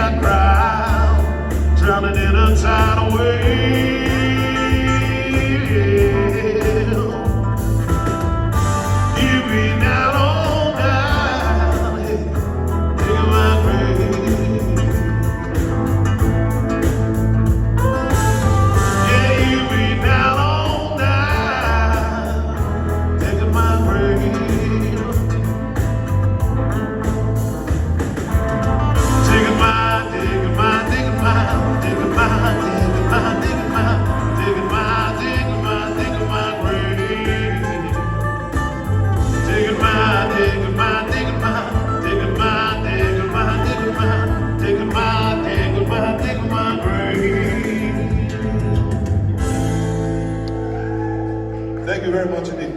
that crowd, drowning in a tidal wave. You've been out all night, hey, digging my grave. Yeah, you've been out all night, digging my grave. Digging my, digging my, digging my, digging my, digging my, digging my, digging my, digging my, digging my grave. Digging my, digging my, digging my, digging my, digging my, digging my, digging my, digging my, digging my grave. Thank you very much indeed.